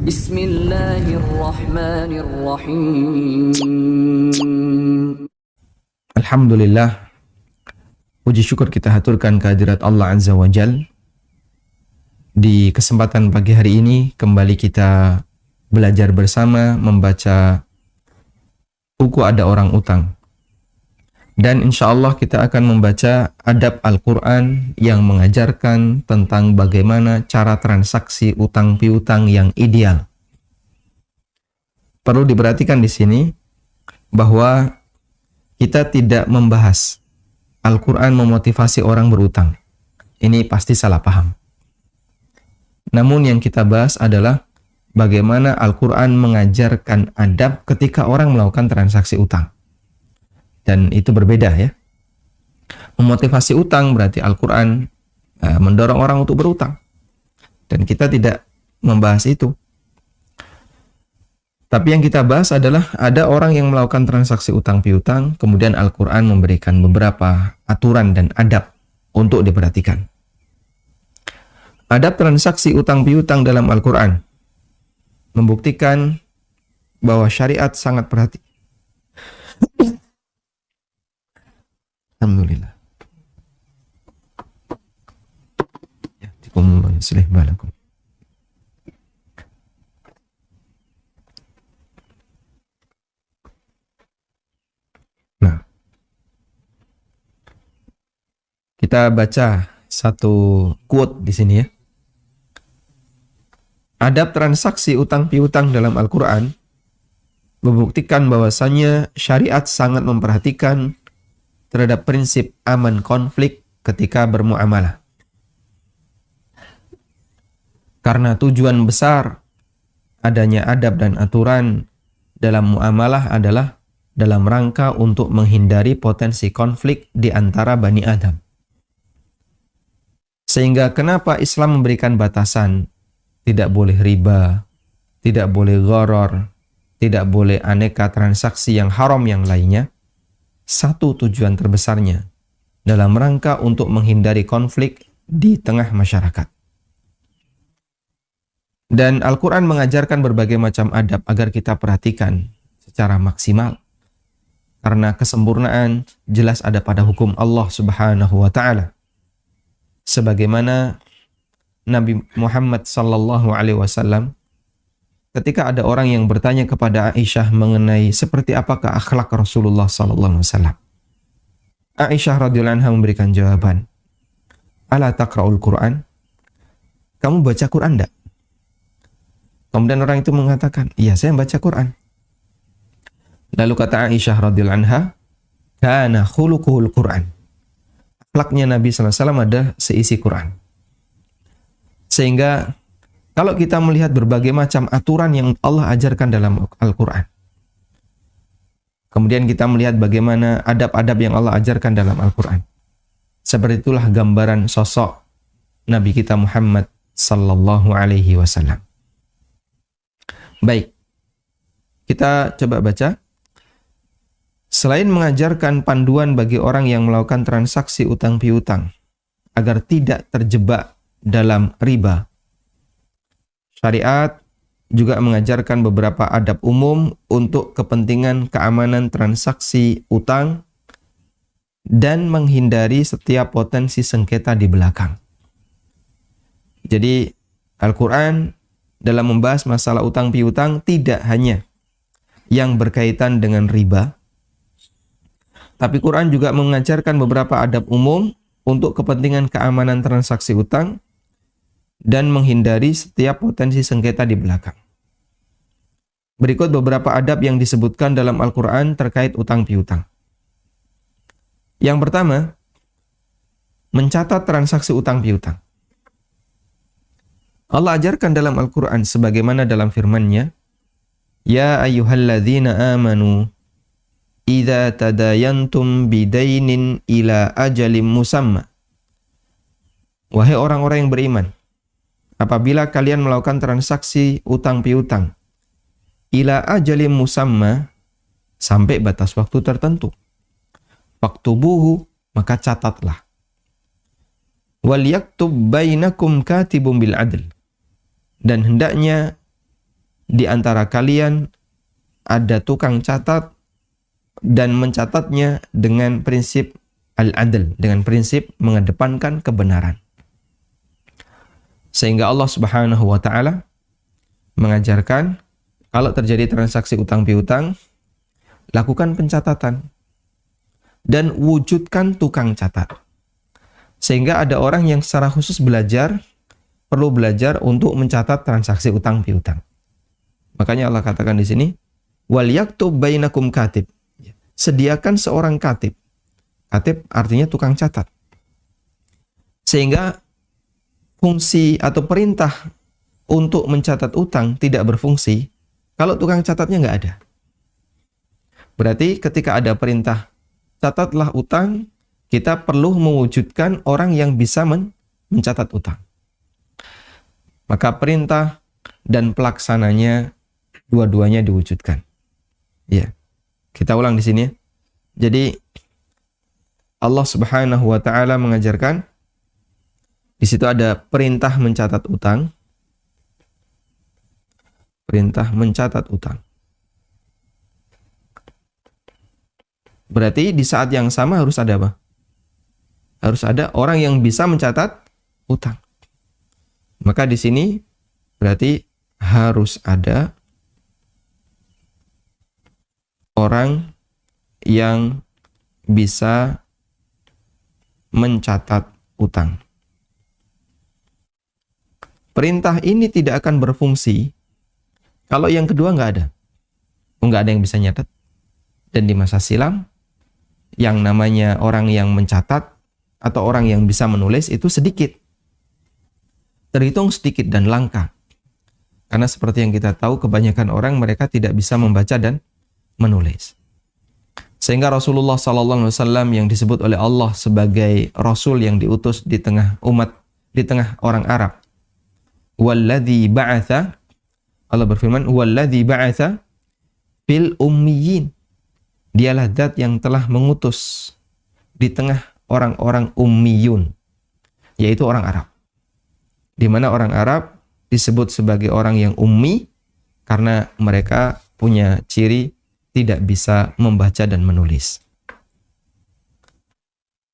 Bismillahirrahmanirrahim. Alhamdulillah, puji syukur kita haturkan kehadirat Allah Azza wa Jal. Di kesempatan pagi hari ini kembali kita belajar bersama membaca buku Ada Orang Utang. Dan insya Allah kita akan membaca adab Al-Quran yang mengajarkan tentang bagaimana cara transaksi utang piutang yang ideal. Perlu diperhatikan di sini bahwa kita tidak membahas Al-Quran memotivasi orang berutang. Ini pasti salah paham. Namun yang kita bahas adalah bagaimana Al-Quran mengajarkan adab ketika orang melakukan transaksi utang. Dan itu berbeda ya. Memotivasi utang berarti Al-Quran mendorong orang untuk berutang. Dan kita tidak membahas itu. Tapi yang kita bahas adalah ada orang yang melakukan transaksi utang piutang, kemudian Al-Quran memberikan beberapa aturan dan adab untuk diperhatikan. Adab transaksi utang piutang dalam Al-Quran membuktikan bahwa syariat sangat perhatian. Alhamdulillah. Yahdikumullah yuslih balakum. Nah, kita baca satu quote di sini ya. Adab transaksi utang piutang dalam Al-Quran membuktikan bahwasannya syariat sangat memperhatikan terhadap prinsip aman konflik ketika bermuamalah. Karena tujuan besar adanya adab dan aturan dalam muamalah adalah dalam rangka untuk menghindari potensi konflik di antara Bani Adam. Sehingga kenapa Islam memberikan batasan, tidak boleh riba, tidak boleh gharar, tidak boleh aneka transaksi yang haram yang lainnya. Satu tujuan terbesarnya dalam rangka untuk menghindari konflik di tengah masyarakat. Dan Al-Quran mengajarkan berbagai macam adab agar kita perhatikan secara maksimal. Karena kesempurnaan jelas ada pada hukum Allah Subhanahu wa Ta'ala. Sebagaimana Nabi Muhammad sallallahu alaihi wasallam ketika ada orang yang bertanya kepada Aisyah mengenai seperti apakah akhlak Rasulullah sallallahu alaihi wasallam. Aisyah radhiyallahu anha memberikan jawaban, "Ala taqra'ul Qur'an?" Kamu baca Quran enggak? Kemudian orang itu mengatakan, "Iya, saya baca Quran." Lalu kata Aisyah radhiyallahu anha, "Kana khuluquhul Qur'an." Akhlaknya Nabi sallallahu alaihi wasallam ada seisi Quran. Sehingga kalau kita melihat berbagai macam aturan yang Allah ajarkan dalam Al-Quran, kemudian kita melihat bagaimana adab-adab yang Allah ajarkan dalam Al-Quran, seperti itulah gambaran sosok Nabi kita Muhammad sallallahu alaihi wasallam. Baik, kita coba baca. Selain mengajarkan panduan bagi orang yang melakukan transaksi utang piutang agar tidak terjebak dalam riba, syariat juga mengajarkan beberapa adab umum untuk kepentingan keamanan transaksi utang dan menghindari setiap potensi sengketa di belakang. Jadi Al-Quran dalam membahas masalah utang piutang tidak hanya yang berkaitan dengan riba, tapi Quran juga mengajarkan beberapa adab umum untuk kepentingan keamanan transaksi utang dan menghindari setiap potensi sengketa di belakang. Berikut beberapa adab yang disebutkan dalam Al-Quran terkait utang piutang. Yang pertama, mencatat transaksi utang piutang. Allah ajarkan dalam Al-Quran sebagaimana dalam firman-Nya, "Ya ayyuhalladzina amanu, idza tadayantum bidainin ila ajalim musamma." Wahai orang-orang yang beriman, apabila kalian melakukan transaksi utang piutang ila ajalim musamma, sampai batas waktu tertentu, faktubuhu, maka catatlah. Wal yaktub bainakum katibun bil adl, dan hendaknya di antara kalian ada tukang catat dan mencatatnya dengan prinsip al-adl, dengan prinsip mengedepankan kebenaran. Sehingga Allah Subhanahu wa taala mengajarkan kalau terjadi transaksi utang piutang, lakukan pencatatan dan wujudkan tukang catat. Sehingga ada orang yang secara khusus perlu belajar untuk mencatat transaksi utang piutang. Makanya Allah katakan di sini, wal yaktub bainakum katib. Sediakan seorang katib. Katib artinya tukang catat. Sehingga fungsi atau perintah untuk mencatat utang tidak berfungsi kalau tukang catatnya nggak ada. Berarti ketika ada perintah catatlah utang, kita perlu mewujudkan orang yang bisa mencatat utang. Maka perintah dan pelaksananya dua-duanya diwujudkan. Ya. Kita ulang di sini ya. Jadi Allah Subhanahu wa taala mengajarkan di situ ada perintah mencatat utang. Perintah mencatat utang. Berarti di saat yang sama harus ada apa? Harus ada orang yang bisa mencatat utang. Maka di sini berarti harus ada orang yang bisa mencatat utang. Perintah ini tidak akan berfungsi kalau yang kedua nggak ada. Nggak ada yang bisa nyatat. Dan di masa silam, yang namanya orang yang mencatat atau orang yang bisa menulis itu sedikit. Terhitung sedikit dan langka. Karena seperti yang kita tahu, kebanyakan orang mereka tidak bisa membaca dan menulis. Sehingga Rasulullah SAW yang disebut oleh Allah sebagai Rasul yang diutus di tengah umat, di tengah orang Arab. Walladzi ba'atha, Allah berfirman, walladzi ba'atha fil ummiyin. Dialah zat yang telah mengutus di tengah orang-orang ummiyun, yaitu orang Arab. Di mana orang Arab disebut sebagai orang yang ummi karena mereka punya ciri tidak bisa membaca dan menulis.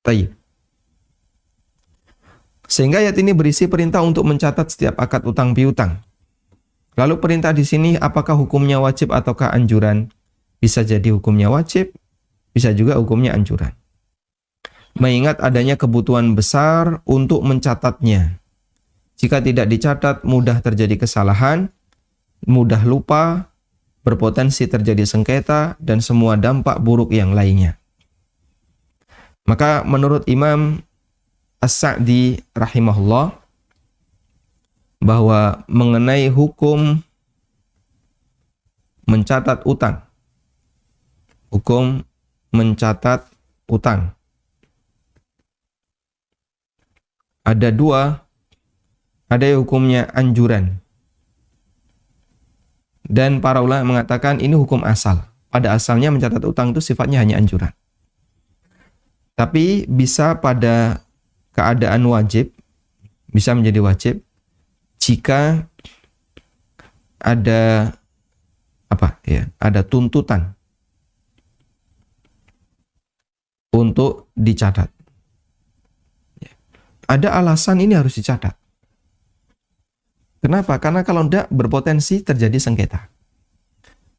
Baik. Sehingga ayat ini berisi perintah untuk mencatat setiap akad utang piutang. Lalu perintah di sini apakah hukumnya wajib ataukah anjuran? Bisa jadi hukumnya wajib, bisa juga hukumnya anjuran. Mengingat adanya kebutuhan besar untuk mencatatnya. Jika tidak dicatat, mudah terjadi kesalahan, mudah lupa, berpotensi terjadi sengketa, dan semua dampak buruk yang lainnya. Maka menurut Imam As-Sa'di rahimahullah, bahwa mengenai hukum mencatat utang, hukum mencatat utang, ada dua. Ada hukumnya anjuran. Dan para ulama mengatakan ini hukum asal. Pada asalnya mencatat utang itu sifatnya hanya anjuran. Tapi bisa pada keadaan wajib, bisa menjadi wajib jika ada ada tuntutan untuk dicatat. Ada alasan ini harus dicatat. Kenapa? Karena kalau tidak berpotensi terjadi sengketa.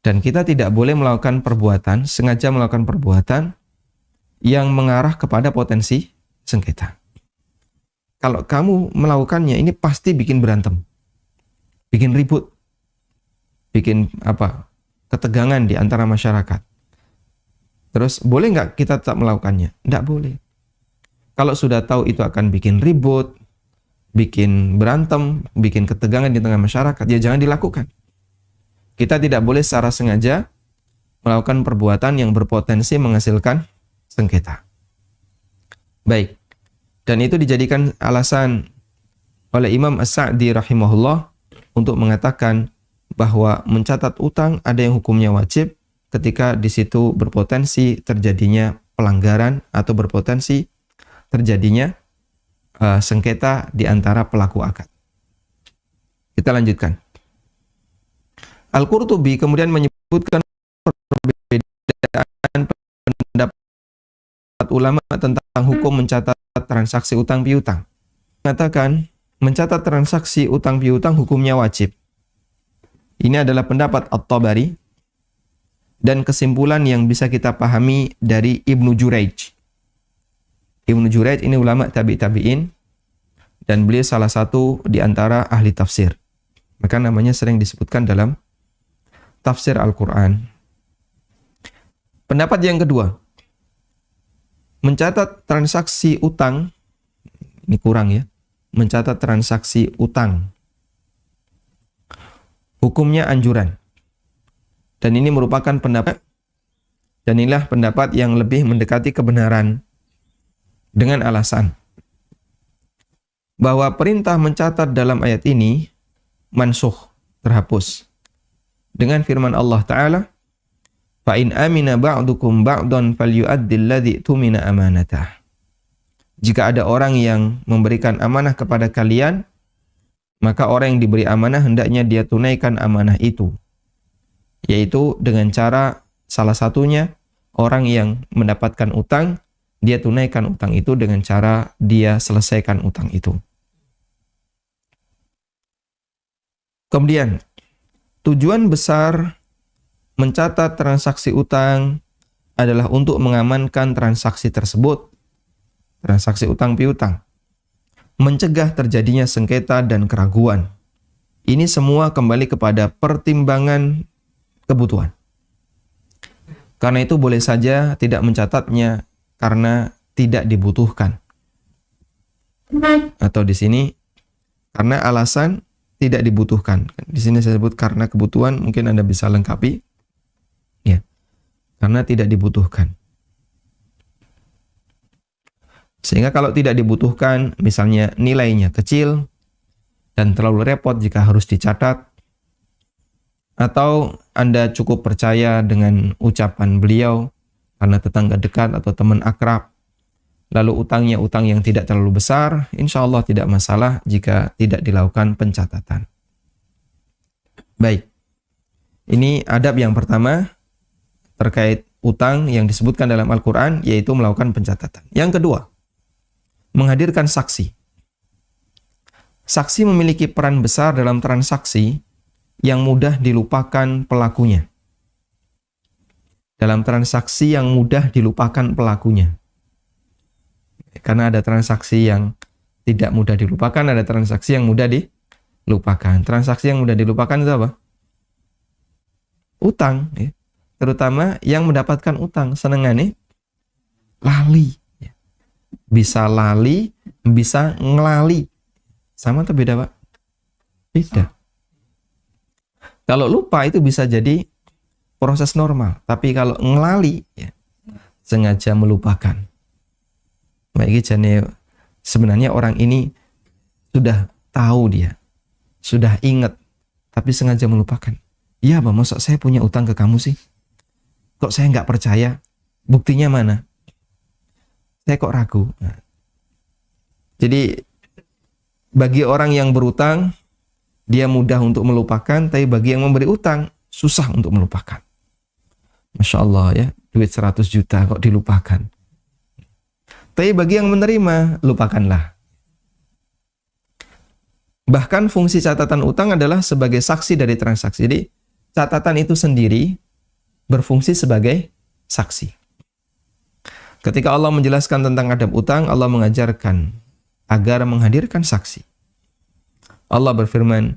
Dan kita tidak boleh melakukan perbuatan, sengaja melakukan perbuatan yang mengarah kepada potensi sengketa. Kalau kamu melakukannya, ini pasti bikin berantem. Bikin ribut. Bikin ketegangan di antara masyarakat. Terus, boleh nggak kita tetap melakukannya? Nggak boleh. Kalau sudah tahu itu akan bikin ribut, bikin berantem, bikin ketegangan di tengah masyarakat, ya jangan dilakukan. Kita tidak boleh secara sengaja melakukan perbuatan yang berpotensi menghasilkan sengketa. Baik. Dan itu dijadikan alasan oleh Imam As-Sa'di rahimahullah untuk mengatakan bahwa mencatat utang ada yang hukumnya wajib ketika di situ berpotensi terjadinya pelanggaran atau berpotensi terjadinya sengketa di antara pelaku akad. Kita lanjutkan. Al-Qurtubi kemudian menyebutkan perbedaan pendapat ulama tentang hukum mencatat transaksi utang piutang. Mengatakan mencatat transaksi utang piutang hukumnya wajib. Ini adalah pendapat At-Tabari dan kesimpulan yang bisa kita pahami dari Ibnu Jurayj. Ibnu Jurayj ini ulama tabi'in dan beliau salah satu di antara ahli tafsir. Maka namanya sering disebutkan dalam tafsir Al-Quran. Pendapat yang kedua, mencatat transaksi utang, ini kurang ya, mencatat transaksi utang, hukumnya anjuran. Dan ini merupakan pendapat, dan inilah pendapat yang lebih mendekati kebenaran dengan alasan bahwa perintah mencatat dalam ayat ini mansukh, terhapus dengan firman Allah Ta'ala, fa in amina ba'dukum ba'dan falyu'addil ladzi tumina amanatah. Jika ada orang yang memberikan amanah kepada kalian, maka orang yang diberi amanah hendaknya dia tunaikan amanah itu. Yaitu dengan cara salah satunya orang yang mendapatkan utang, dia tunaikan utang itu dengan cara dia selesaikan utang itu. Kemudian, tujuan besar mencatat transaksi utang adalah untuk mengamankan transaksi tersebut, transaksi utang piutang, mencegah terjadinya sengketa dan keraguan. Ini semua kembali kepada pertimbangan kebutuhan. Karena itu boleh saja tidak mencatatnya karena tidak dibutuhkan. Atau di sini karena alasan tidak dibutuhkan. Di sini saya sebut karena kebutuhan, mungkin Anda bisa lengkapi. Ya. Karena tidak dibutuhkan. Sehingga kalau tidak dibutuhkan, misalnya nilainya kecil dan terlalu repot jika harus dicatat, atau Anda cukup percaya dengan ucapan beliau karena tetangga dekat atau teman akrab, lalu utangnya utang yang tidak terlalu besar, insya Allah tidak masalah jika tidak dilakukan pencatatan. Baik, ini adab yang pertama terkait utang yang disebutkan dalam Al-Quran, yaitu melakukan pencatatan. Yang kedua, menghadirkan saksi. Saksi memiliki peran besar dalam transaksi yang mudah dilupakan pelakunya. Dalam transaksi yang mudah dilupakan pelakunya. Karena ada transaksi yang tidak mudah dilupakan, ada transaksi yang mudah dilupakan. Transaksi yang mudah dilupakan itu apa? Utang. Ya. Terutama yang mendapatkan utang. Senengane lali. Ya. Bisa lali, bisa ngelali. Sama atau beda, Pak? Beda. Kalau lupa itu bisa jadi proses normal. Tapi kalau ngelali, ya, sengaja melupakan. Baik, jadi sebenarnya orang ini sudah tahu dia, sudah ingat, tapi sengaja melupakan. Iya, Bang, masa saya punya utang ke kamu sih? Kok saya nggak percaya? Buktinya mana? Saya kok ragu. Nah. Jadi, bagi orang yang berutang, dia mudah untuk melupakan, tapi bagi yang memberi utang, susah untuk melupakan. Masya Allah ya, duit 100 juta kok dilupakan. Tapi bagi yang menerima, lupakanlah. Bahkan fungsi catatan utang adalah sebagai saksi dari transaksi. Jadi, catatan itu sendiri berfungsi sebagai saksi. Ketika Allah menjelaskan tentang adab utang, Allah mengajarkan agar menghadirkan saksi. Allah berfirman,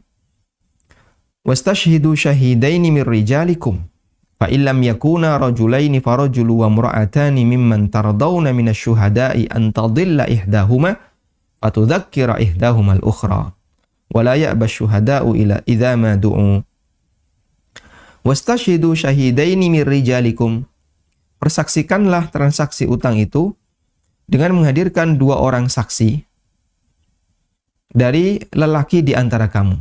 "Wastashhidu syahidaini mir rijalikum." Fa illam yakuna rajulaini farajulu wa imra'atani mimman tardawna minasy-syuhada'i an tadilla ihdahuma fatudzakkira ihdahuma al-ukhra wa la ya'ba asy-syuhada'u ila idza ma du'u. Wastashhidu syahidaini mir rijalikum. Persaksikanlah transaksi utang itu dengan menghadirkan 2 orang saksi dari lelaki di antara kamu.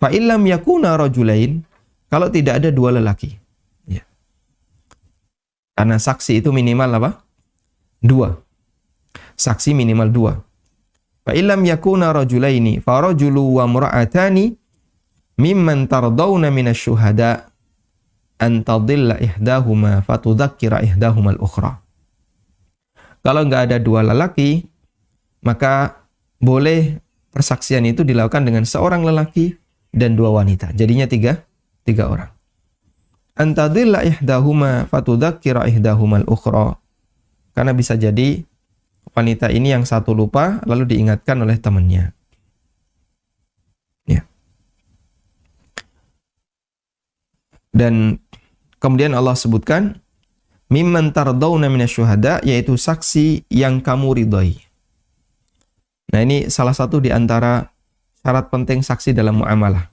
Fa illam yakuna rajulain, kalau tidak ada 2 lelaki. Ya. Karena saksi itu minimal apa? 2. Saksi minimal 2. Fa illam yakuna rajulaini fa rajulu wa imra'atani mimman tardawna minasyuhada an tadilla ihdahuma fatudzakkira ihdahumal ukhra. Kalau nggak ada dua lelaki, maka boleh persaksian itu dilakukan dengan seorang lelaki dan dua wanita. Jadinya tiga orang. An tadilla ihdahuma fatudzakkira ihdahumal ukhra. Karena bisa jadi wanita ini yang satu lupa lalu diingatkan oleh temannya. Ya. Dan kemudian Allah sebutkan mimman tardawna minasyuhada, yaitu saksi yang kamu ridhoi. Nah, ini salah satu di antara syarat penting saksi dalam muamalah.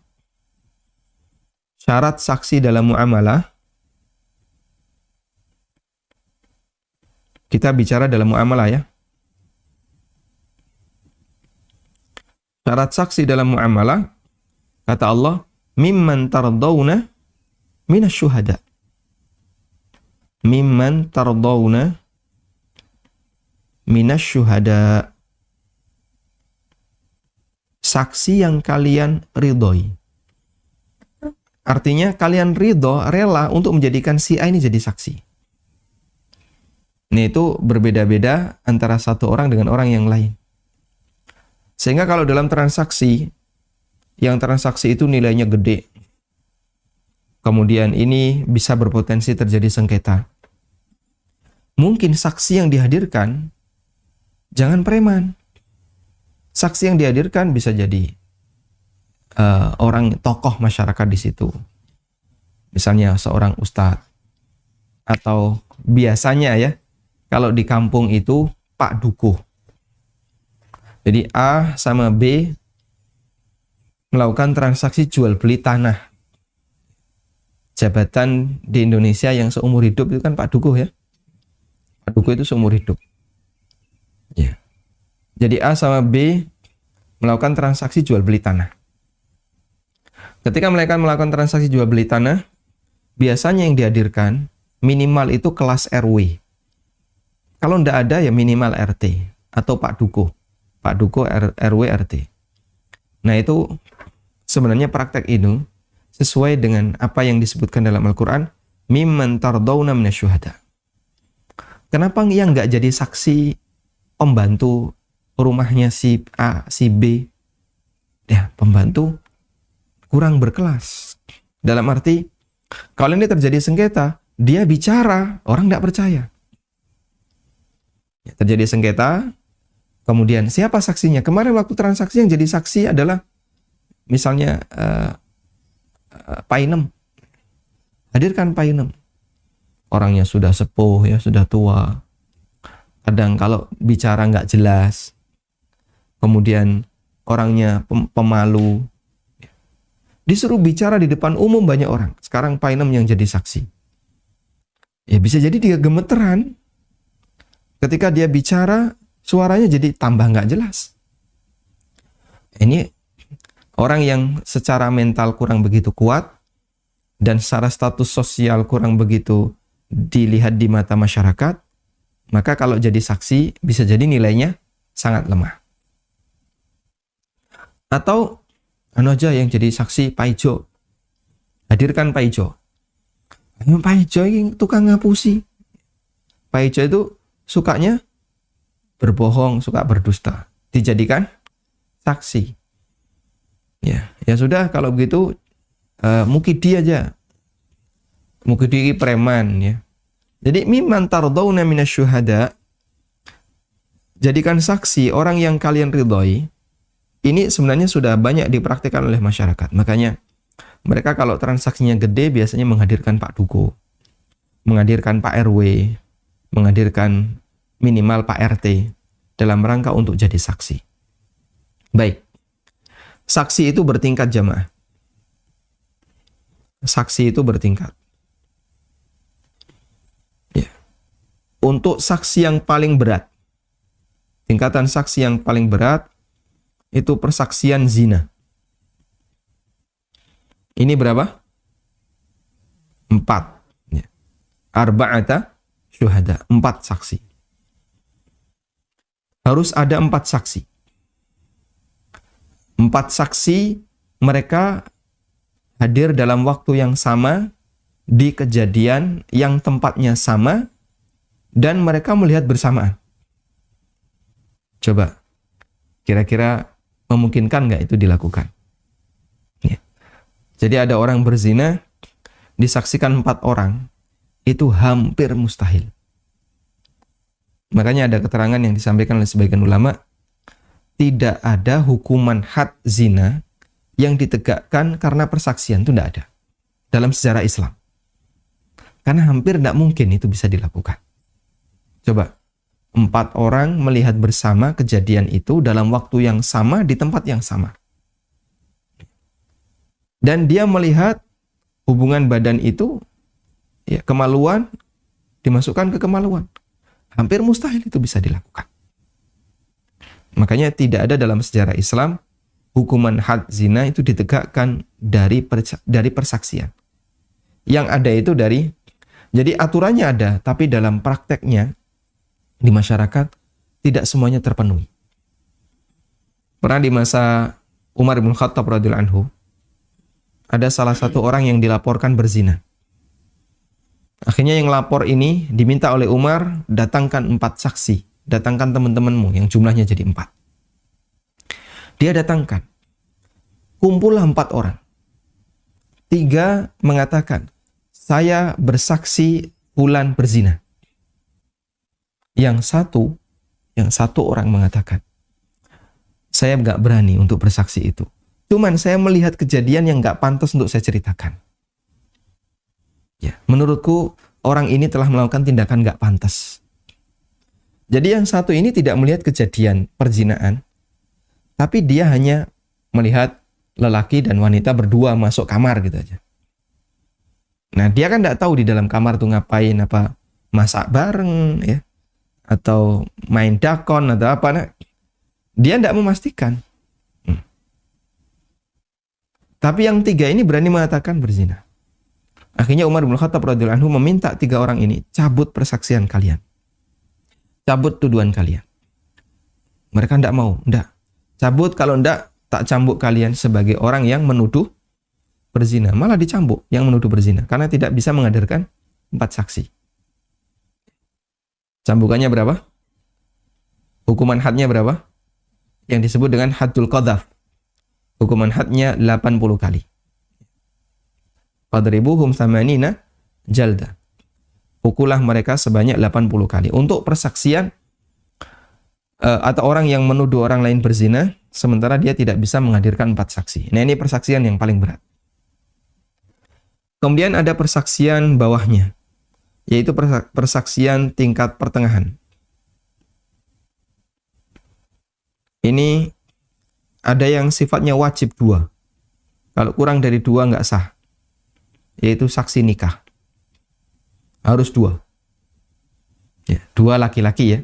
Syarat saksi dalam muamalah, kita bicara dalam muamalah ya. Syarat saksi dalam muamalah, kata Allah, mimman tardawna minasyuhada. Mimman tardawna minasyuhada. Saksi yang kalian ridhoi. Artinya kalian ridho, rela untuk menjadikan si A ini jadi saksi. Ini itu berbeda-beda antara satu orang dengan orang yang lain. Sehingga kalau dalam transaksi, yang transaksi itu nilainya gede, kemudian ini bisa berpotensi terjadi sengketa. Mungkin saksi yang dihadirkan, jangan preman. Saksi yang dihadirkan bisa jadi orang tokoh masyarakat di situ. Misalnya seorang ustadz. Atau biasanya ya, kalau di kampung itu Pak Dukuh. Jadi A sama B melakukan transaksi jual beli tanah. Jabatan di Indonesia yang seumur hidup itu kan Pak Dukuh ya. Pak Dukuh itu seumur hidup. Ya. Jadi A sama B melakukan transaksi jual beli tanah. Ketika mereka melakukan transaksi jual beli tanah, biasanya yang dihadirkan minimal itu kelas RW. Kalau tidak ada ya minimal RT atau Pak Dukuh. Pak Dukuh RW RT. Nah itu sebenarnya praktek itu sesuai dengan apa yang disebutkan dalam Al-Quran, mimman tardawna minasyuhada. Kenapa yang nggak jadi saksi pembantu rumahnya si A, si B? Ya, pembantu kurang berkelas. Dalam arti, kalau ini terjadi sengketa, dia bicara, orang nggak percaya. Ya, terjadi sengketa, kemudian siapa saksinya? Kemarin waktu transaksi yang jadi saksi adalah misalnya Painem. Hadirkan Painem. Orangnya sudah sepuh, ya sudah tua. Kadang kalau bicara nggak jelas, kemudian orangnya pemalu, disuruh bicara di depan umum banyak orang. Sekarang Painem yang jadi saksi. Ya bisa jadi dia gemeteran. Ketika dia bicara, suaranya jadi tambah nggak jelas. Ini orang yang secara mental kurang begitu kuat dan secara status sosial kurang begitu dilihat di mata masyarakat, maka kalau jadi saksi bisa jadi nilainya sangat lemah. Atau aja yang jadi saksi Pak Ijo. Hadirkan Pak Ijo. Pak Ijo ini tukang ngapusi. Pak Ijo itu sukanya berbohong, suka berdusta. Dijadikan saksi. Ya sudah kalau begitu Mukidi aja. Mukidi preman ya. Jadi mimman tardawna minasyuhada, jadikan saksi orang yang kalian ridhoi. Ini sebenarnya sudah banyak dipraktikkan oleh masyarakat. Makanya mereka kalau transaksinya gede biasanya menghadirkan Pak Dukuh, menghadirkan Pak RW, menghadirkan minimal Pak RT dalam rangka untuk jadi saksi. Baik. Saksi itu bertingkat jamaah. Saksi itu bertingkat. Ya. Untuk saksi yang paling berat, tingkatan saksi yang paling berat itu persaksian zina. Ini berapa? 4. Ya. Arba'ata syuhada. 4 saksi. Harus ada 4 saksi. 4 saksi mereka hadir dalam waktu yang sama, di kejadian yang tempatnya sama, dan mereka melihat bersamaan. Coba, kira-kira memungkinkan nggak itu dilakukan? Ya. Jadi ada orang berzina, disaksikan 4 orang, itu hampir mustahil. Makanya ada keterangan yang disampaikan oleh sebagian ulama, tidak ada hukuman had zina yang ditegakkan karena persaksian, itu tidak ada dalam sejarah Islam. Karena hampir tidak mungkin itu bisa dilakukan. Coba, 4 orang melihat bersama kejadian itu dalam waktu yang sama, di tempat yang sama. Dan dia melihat hubungan badan itu, ya, kemaluan dimasukkan ke kemaluan. Hampir mustahil itu bisa dilakukan. Makanya tidak ada dalam sejarah Islam hukuman had zina itu ditegakkan dari persaksian. Yang ada itu jadi aturannya ada, tapi dalam prakteknya di masyarakat tidak semuanya terpenuhi. Pernah di masa Umar bin Khattab radhiyallahu anhu, ada salah satu orang yang dilaporkan berzina. Akhirnya yang lapor ini diminta oleh Umar, datangkan 4 saksi. Datangkan teman-temanmu yang jumlahnya jadi 4. Dia datangkan. Kumpullah 4 orang. 3 mengatakan, saya bersaksi fulan berzina. Yang satu orang mengatakan, saya nggak berani untuk bersaksi itu. Cuman saya melihat kejadian yang nggak pantas untuk saya ceritakan. Ya, menurutku orang ini telah melakukan tindakan nggak pantas. Jadi yang satu ini tidak melihat kejadian perzinaan, tapi dia hanya melihat lelaki dan wanita berdua masuk kamar gitu aja. Nah, dia kan nggak tahu di dalam kamar tuh ngapain, apa masak bareng ya, atau main dakon atau apa. Nah, dia nggak memastikan. Tapi yang 3 ini berani mengatakan berzina. Akhirnya Umar bin Khattab radhiyallahu anhu meminta 3 orang ini, cabut persaksian kalian. Cabut tuduhan kalian. Mereka tidak mau, tidak. Cabut, kalau tidak, tak cambuk kalian sebagai orang yang menuduh berzina. Malah dicambuk yang menuduh berzina, karena tidak bisa menghadirkan 4 saksi. Cambukannya berapa? Hukuman hadnya berapa? Yang disebut dengan haddul qadhaf. Hukuman hadnya 80 kali. Fadribuhum thamanina jalda. Pukullah mereka sebanyak 80 kali. Untuk persaksian atau orang yang menuduh orang lain berzina, sementara dia tidak bisa menghadirkan 4 saksi. Nah, ini persaksian yang paling berat. Kemudian ada persaksian bawahnya, yaitu persaksian tingkat pertengahan. Ini ada yang sifatnya wajib 2. Kalau kurang dari 2 nggak sah. Yaitu saksi nikah. Harus 2. Ya, 2 laki-laki ya.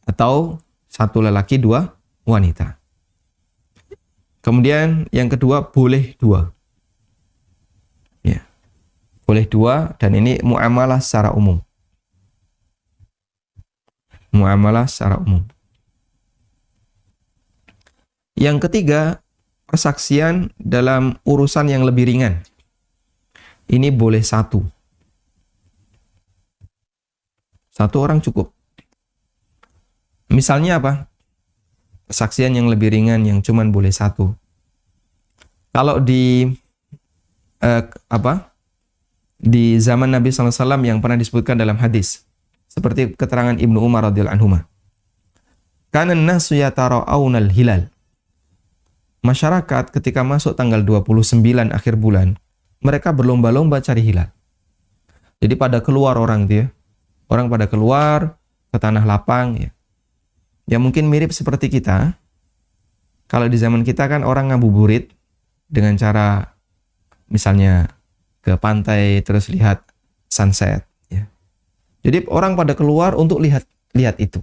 Atau 1 lelaki, 2 wanita. Kemudian yang kedua boleh 2. Ya. Boleh 2 dan ini muamalah secara umum. Muamalah secara umum. Yang ketiga, persaksian dalam urusan yang lebih ringan. Ini boleh 1. 1 orang cukup. Misalnya apa? Persaksian yang lebih ringan yang cuman boleh 1. Kalau di di zaman Nabi SAW yang pernah disebutkan dalam hadis, seperti keterangan Ibnu Umar radhiyallahu anhu. Kana an-nasu yatara'awnal hilal. Masyarakat ketika masuk tanggal 29 akhir bulan, mereka berlomba-lomba cari hilal. Jadi pada keluar orang itu ya. Orang pada keluar ke tanah lapang ya. Ya mungkin mirip seperti kita. Kalau di zaman kita kan orang ngabuburit dengan cara misalnya ke pantai terus lihat sunset ya. Jadi orang pada keluar untuk lihat itu.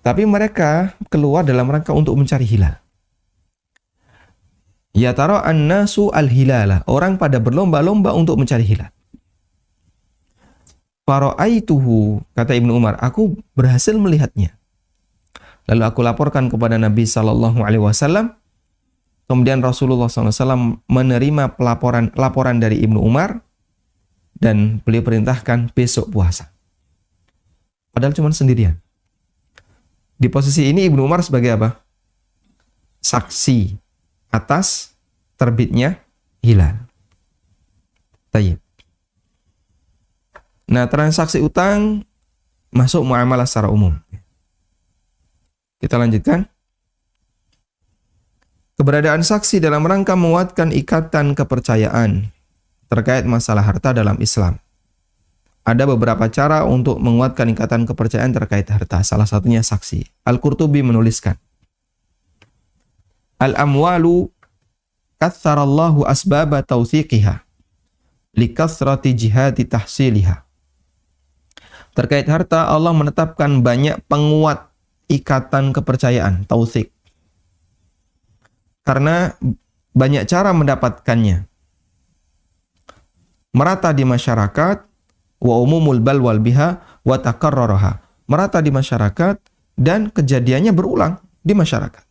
Tapi mereka keluar dalam rangka untuk mencari hilal. Ya taro an-nasu al-hilala. Orang pada berlomba-lomba untuk mencari hilal. Fara'aituhu, kata Ibnu Umar, aku berhasil melihatnya. Lalu aku laporkan kepada Nabi SAW. Kemudian Rasulullah SAW menerima laporan dari Ibnu Umar dan beliau perintahkan besok puasa. Padahal cuma sendirian. Di posisi ini Ibnu Umar sebagai apa? Saksi atas terbitnya hilal. Tayyib. Nah, transaksi utang masuk muamalah secara umum. Kita lanjutkan. Keberadaan saksi dalam rangka menguatkan ikatan kepercayaan terkait masalah harta dalam Islam. Ada beberapa cara untuk menguatkan ikatan kepercayaan terkait harta. Salah satunya saksi. Al-Qurtubi menuliskan, Al-amwalu katharallahu asbaba tawthiqiha likathrati jihadi tahsiliha. Terkait harta, Allah menetapkan banyak penguat ikatan kepercayaan, tawthiq. Karena banyak cara mendapatkannya. Merata di masyarakat, wa umumul balwal biha wa takarraraha. Merata di masyarakat dan kejadiannya berulang di masyarakat.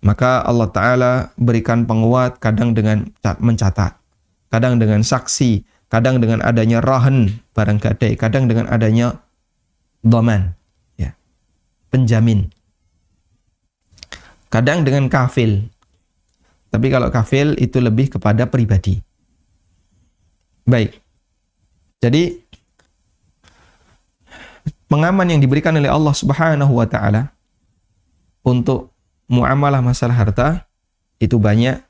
Maka Allah Ta'ala berikan penguat kadang dengan mencatat, kadang dengan saksi, kadang dengan adanya rahan barang gadai, kadang dengan adanya dhaman, ya, penjamin. Kadang dengan kafil. Tapi kalau kafil itu lebih kepada pribadi. Baik. Jadi pengaman yang diberikan oleh Allah Subhanahu wa taala untuk muamalah masalah harta itu banyak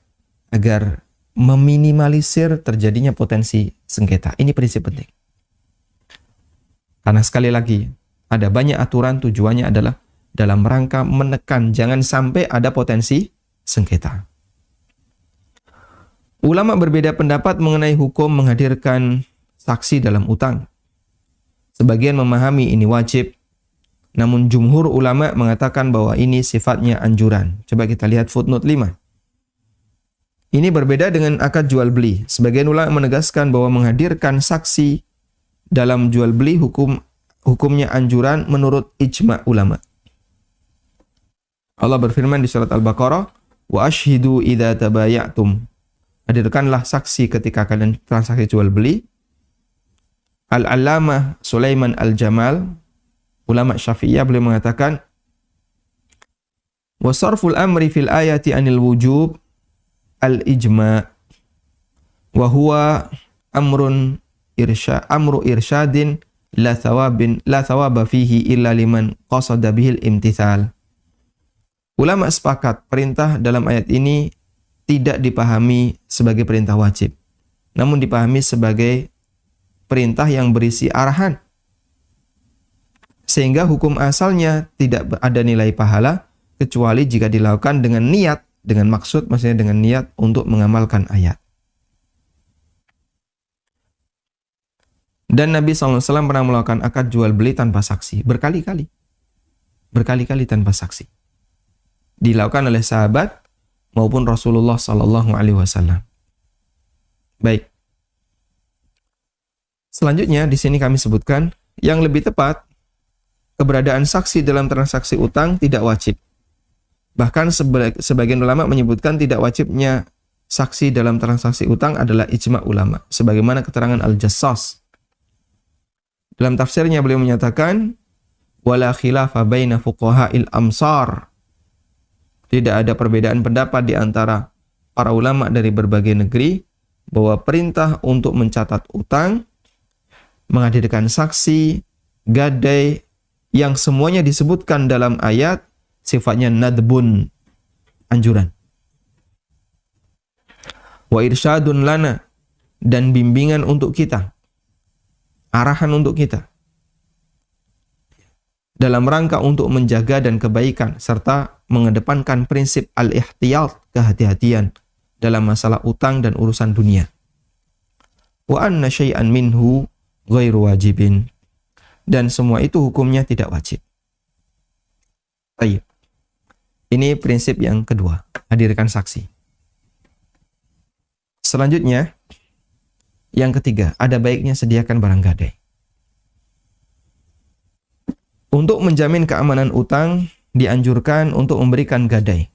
agar meminimalisir terjadinya potensi sengketa. Ini prinsip penting. Karena sekali lagi ada banyak aturan, tujuannya adalah dalam rangka menekan jangan sampai ada potensi sengketa. Ulama berbeda pendapat mengenai hukum menghadirkan saksi dalam utang. Sebagian memahami ini wajib, namun jumhur ulama mengatakan bahwa ini sifatnya anjuran. Coba kita lihat footnote 5. Ini berbeda dengan akad jual beli. Sebagian ulama menegaskan bahwa menghadirkan saksi dalam jual beli hukumnya anjuran menurut ijma' ulama. Allah berfirman di surat Al-Baqarah, "Wa ashhidu idza tabayatum." Hadirkanlah saksi ketika kalian transaksi jual beli. Al-Allamah Sulaiman Al-Jamal, ulama Syafi'iyah, beliau mengatakan, "Wa sarful amri fil ayati anil wujub al-ijma' wa huwa amru irsyadin la thawaba fihi illa liman qasada bihil imtithal." Ulama sepakat perintah dalam ayat ini tidak dipahami sebagai perintah wajib, namun dipahami sebagai perintah yang berisi arahan. Sehingga hukum asalnya tidak ada nilai pahala kecuali jika dilakukan dengan niat, dengan maksud, maksudnya dengan niat untuk mengamalkan ayat. Dan Nabi SAW pernah melakukan akad jual beli tanpa saksi, berkali-kali. Berkali-kali tanpa saksi. Dilakukan oleh sahabat maupun Rasulullah SAW. Baik. Selanjutnya di sini kami sebutkan yang lebih tepat, keberadaan saksi dalam transaksi utang tidak wajib. Bahkan sebagian ulama menyebutkan tidak wajibnya saksi dalam transaksi utang adalah ijma' ulama, sebagaimana keterangan Al-Jassas. Dalam tafsirnya beliau menyatakan, wala khilafa baina fuqaha'il amsar. Tidak ada perbedaan pendapat di antara para ulama dari berbagai negeri bahwa perintah untuk mencatat utang, menghadirkan saksi, gadai, yang semuanya disebutkan dalam ayat sifatnya nadbun, anjuran. Wa irsyadun lana, dan bimbingan untuk kita, arahan untuk kita, dalam rangka untuk menjaga dan kebaikan serta mengedepankan prinsip al-ihtiyat, kehati-hatian dalam masalah utang dan urusan dunia. Wa anna syai'an minhu ghairu wajibin, dan semua itu hukumnya tidak wajib. Baik. Ini prinsip yang kedua, hadirkan saksi. Selanjutnya, yang ketiga, ada baiknya sediakan barang gadai. Untuk menjamin keamanan utang, dianjurkan untuk memberikan gadai.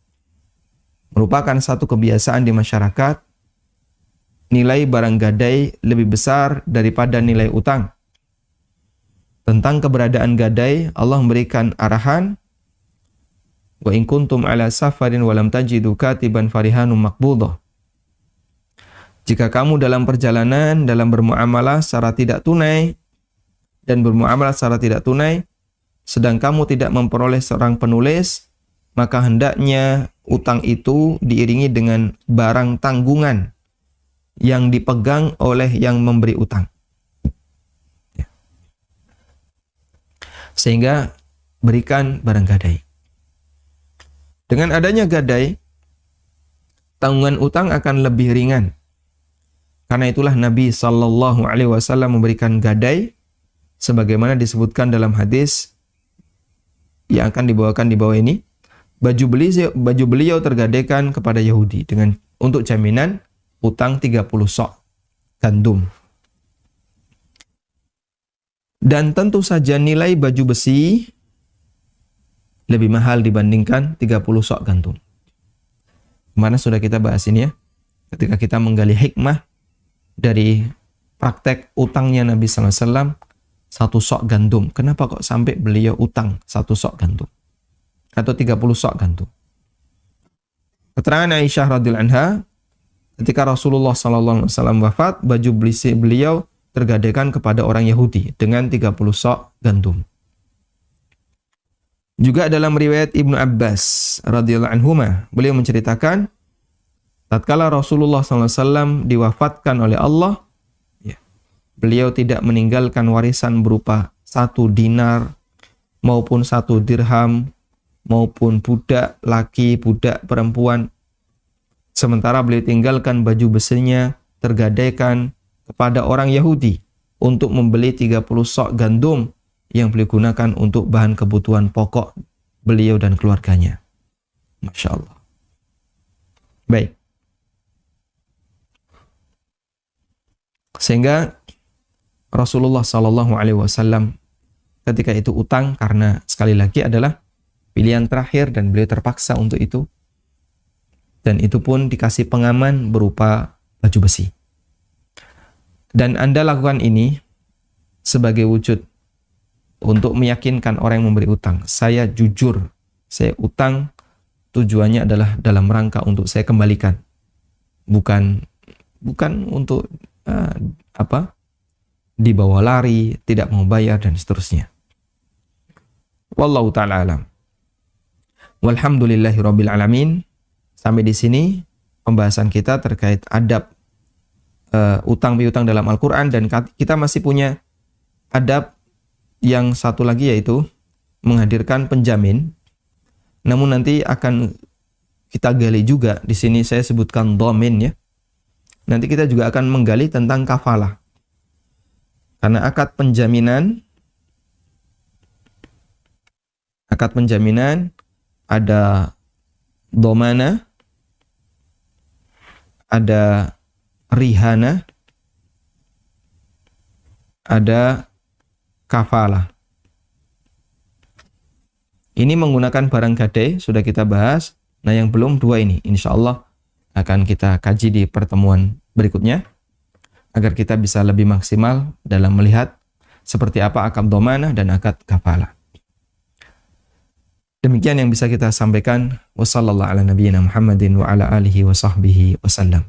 Merupakan satu kebiasaan di masyarakat, nilai barang gadai lebih besar daripada nilai utang. Tentang keberadaan gadai, Allah memberikan arahan, wa in kuntum ala safarin wa lam tajidu katiban farihanum maqbudah. Jika kamu dalam perjalanan, dalam bermuamalah secara tidak tunai, dan bermuamalah secara tidak tunai, sedang kamu tidak memperoleh seorang penulis, maka hendaknya utang itu diiringi dengan barang tanggungan yang dipegang oleh yang memberi utang. Sehingga berikan barang gadai. Dengan adanya gadai, tanggungan utang akan lebih ringan. Karena itulah Nabi SAW memberikan gadai, sebagaimana disebutkan dalam hadis yang akan dibawakan di bawah ini. Baju beliau tergadaikan kepada Yahudi untuk jaminan utang 30 sok gandum. Dan tentu saja nilai baju besi lebih mahal dibandingkan 30 sok gandum. Kemana sudah kita bahas ini ya? Ketika kita menggali hikmah dari praktek utangnya Nabi SAW, 1 sok gandum. Kenapa kok sampai beliau utang 1 sok gandum? Atau 30 sok gandum? Keterangan Aisyah radhiyallahu anha, ketika Rasulullah SAW wafat, baju besi beliau tergadaikan kepada orang Yahudi dengan 30 sok gandum. Juga dalam riwayat Ibnu Abbas radhiyallahu anhuma, beliau menceritakan, tatkala Rasulullah SAW diwafatkan oleh Allah, beliau tidak meninggalkan warisan berupa 1 dinar, maupun 1 dirham, maupun budak laki, budak perempuan. Sementara beliau tinggalkan baju besinya tergadaikan kepada orang Yahudi untuk membeli 30 sok gandum yang beliau gunakan untuk bahan kebutuhan pokok beliau dan keluarganya. Masya Allah. Baik. Sehingga Rasulullah SAW ketika itu utang karena sekali lagi adalah pilihan terakhir dan beliau terpaksa untuk itu. Dan itu pun dikasih pengaman berupa baju besi. Dan Anda lakukan ini sebagai wujud untuk meyakinkan orang yang memberi utang. Saya jujur, saya utang tujuannya adalah dalam rangka untuk saya kembalikan. Bukan untuk dibawa lari, tidak mau bayar dan seterusnya. Wallahu ta'ala alam. Walhamdulillahirabbil alamin. Sampai di sini pembahasan kita terkait adab utang piutang dalam Al-Qur'an, dan kita masih punya adab yang satu lagi, yaitu menghadirkan penjamin. Namun nanti akan kita gali juga, di sini saya sebutkan dhamin ya. Nanti kita juga akan menggali tentang kafalah. Karena akad penjaminan ada dhamana, ada rihana, ada kafalah. Ini menggunakan barang gadai, sudah kita bahas. Nah, yang belum 2 ini, insya Allah akan kita kaji di pertemuan berikutnya, agar kita bisa lebih maksimal dalam melihat seperti apa akad dhamanah dan akad kafalah. Demikian yang bisa kita sampaikan. Wassallallahu ala nabiyyina Muhammadin wa ala alihi wa sahbihi wasallam.